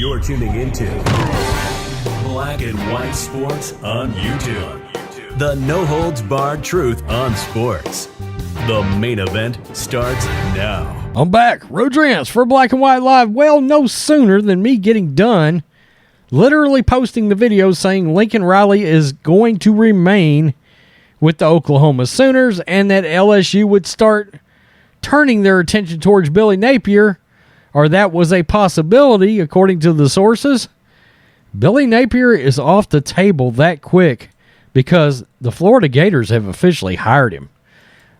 You're tuning into Black and White Sports on YouTube. The no-holds-barred truth on sports. The main event starts now. I'm back. Rodrance for Black and White Live. Well, no sooner than me getting done literally posting the video saying Lincoln Riley is going to remain with the Oklahoma Sooners and that LSU would start turning their attention towards Billy Napier, or that was a possibility, according to the sources. Billy Napier is off the table that quick because the Florida Gators have officially hired him.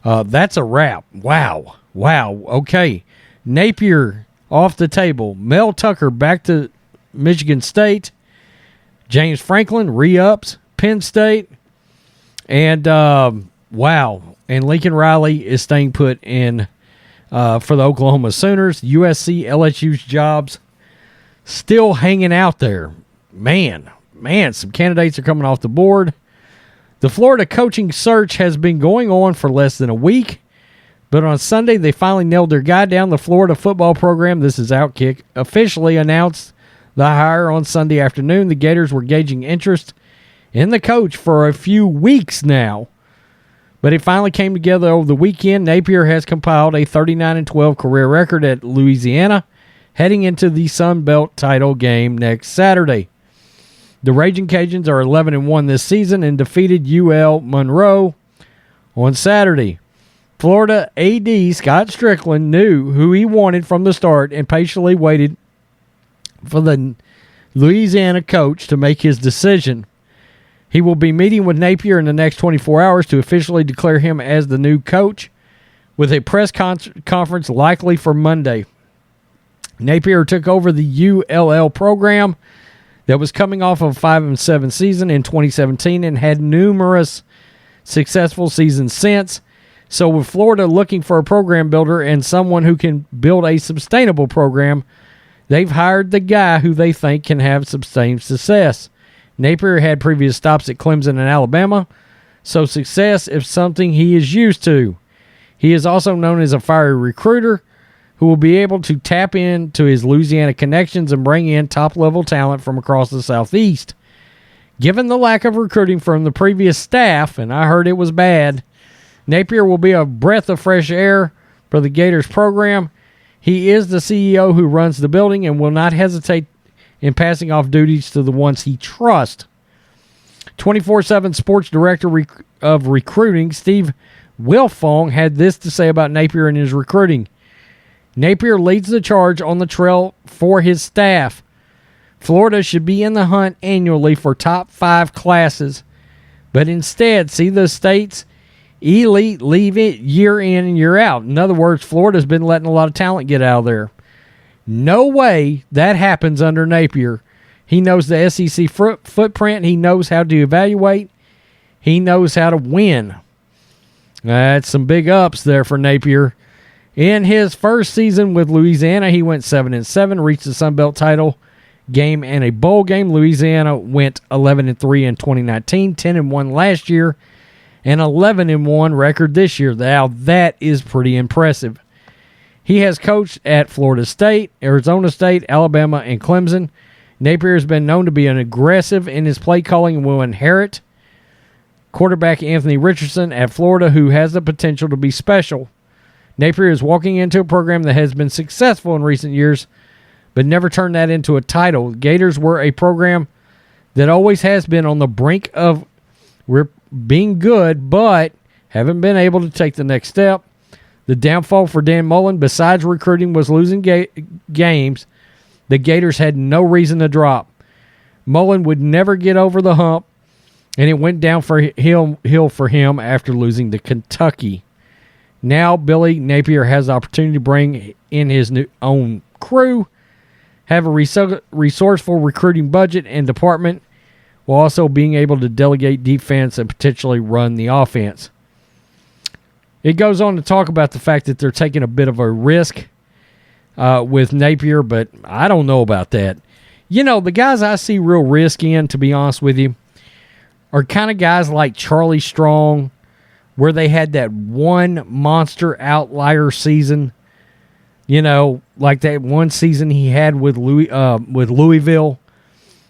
That's a wrap. Wow. Okay. Napier off the table. Mel Tucker back to Michigan State. James Franklin re-ups Penn State. And, wow. And Lincoln Riley is staying put in for the Oklahoma Sooners. USC, LSU's jobs still hanging out there. Man, some candidates are coming off the board. The Florida coaching search has been going on for less than a week, but on Sunday they finally nailed their guy down. The Florida football program, this is Outkick, officially announced the hire on Sunday afternoon. The Gators were gauging interest in the coach for a few weeks now, but it finally came together over the weekend. Napier has compiled a 39-12 career record at Louisiana, heading into the Sun Belt title game next Saturday. The Raging Cajuns are 11-1 this season and defeated UL Monroe on Saturday. Florida AD Scott Strickland knew who he wanted from the start and patiently waited for the Louisiana coach to make his decision. He will be meeting with Napier in the next 24 hours to officially declare him as the new coach, with a press conference likely for Monday. Napier took over the ULL program that was coming off of a 5-7 season in 2017 and had numerous successful seasons since. So with Florida looking for a program builder and someone who can build a sustainable program, they've hired the guy who they think can have sustained success. Napier had previous stops at Clemson and Alabama, so success is something he is used to. He is also known as a fiery recruiter who will be able to tap into his Louisiana connections and bring in top-level talent from across the Southeast. Given the lack of recruiting from the previous staff, and I heard it was bad, Napier will be a breath of fresh air for the Gators program. He is the CEO who runs the building and will not hesitate in passing off duties to the ones he trusts. 24/7 Sports Director of Recruiting, Steve Wilfong, had this to say about Napier and his recruiting. Napier leads the charge on the trail for his staff. Florida should be in the hunt annually for top 5 classes, but instead see the state's elite leave it year in and year out. In other words, Florida's been letting a lot of talent get out of there. No way that happens under Napier. He knows the SEC footprint. He knows how to evaluate. He knows how to win. That's some big ups there for Napier. In his first season with Louisiana, he went 7-7, reached the Sun Belt title game and a bowl game. Louisiana went 11-3 in 2019, 10-1 last year, and 11-1 record this year. Now, that is pretty impressive. He has coached at Florida State, Arizona State, Alabama, and Clemson. Napier has been known to be an aggressive in his play calling and will inherit quarterback Anthony Richardson at Florida, who has the potential to be special. Napier is walking into a program that has been successful in recent years, but never turned that into a title. The Gators were a program that always has been on the brink of being good, but haven't been able to take the next step. The downfall for Dan Mullen, besides recruiting, was losing games the Gators had no reason to drop. Mullen would never get over the hump, and it went down for hill for him after losing to Kentucky. Now Billy Napier has the opportunity to bring in his own crew, have a resourceful recruiting budget and department, while also being able to delegate defense and potentially run the offense. It goes on to talk about the fact that they're taking a bit of a risk with Napier, but I don't know about that. You know, the guys I see real risk in, to be honest with you, are kind of guys like Charlie Strong, where they had that one monster outlier season Like that one season he had with Louisville,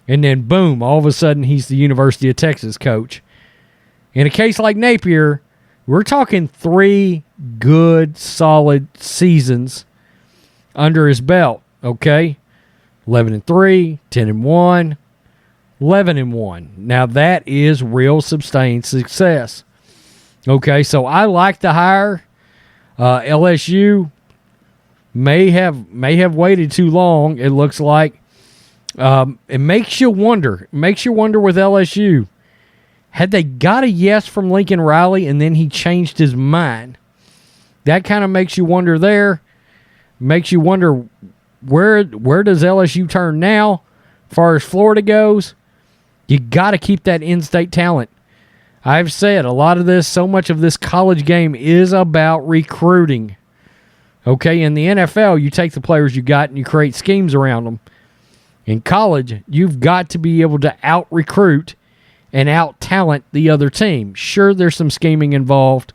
and then boom, all of a sudden he's the University of Texas coach. In a case like Napier, we're talking 3 good, solid seasons under his belt, okay? 11-3, 10-1, 11-1. Now that is real sustained success. Okay, so I like the hire. LSU may have waited too long. It looks like it makes you wonder. It makes you wonder with LSU. Had they got a yes from Lincoln Riley and then he changed his mind? That kind of makes you wonder there. Makes you wonder where does LSU turn now as far as Florida goes? You got to keep that in-state talent. I've said so much of this college game is about recruiting. Okay, in the NFL, you take the players you got and you create schemes around them. In college, you've got to be able to out-recruit and out-talent the other team. Sure, there's some scheming involved,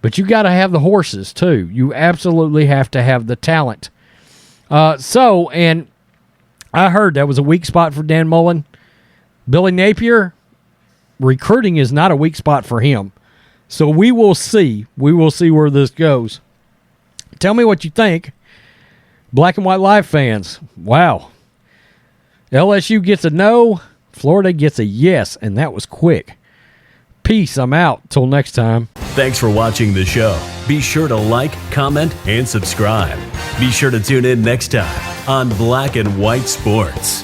but you got to have the horses, too. You absolutely have to have the talent. And I heard that was a weak spot for Dan Mullen. Billy Napier, recruiting is not a weak spot for him. So we will see. We will see where this goes. Tell me what you think. Black and White Live fans. Wow. LSU gets a no. Florida gets a yes, and that was quick. Peace. I'm out. Till next time. Thanks for watching the show. Be sure to like, comment, and subscribe. Be sure to tune in next time on Black and White Sports.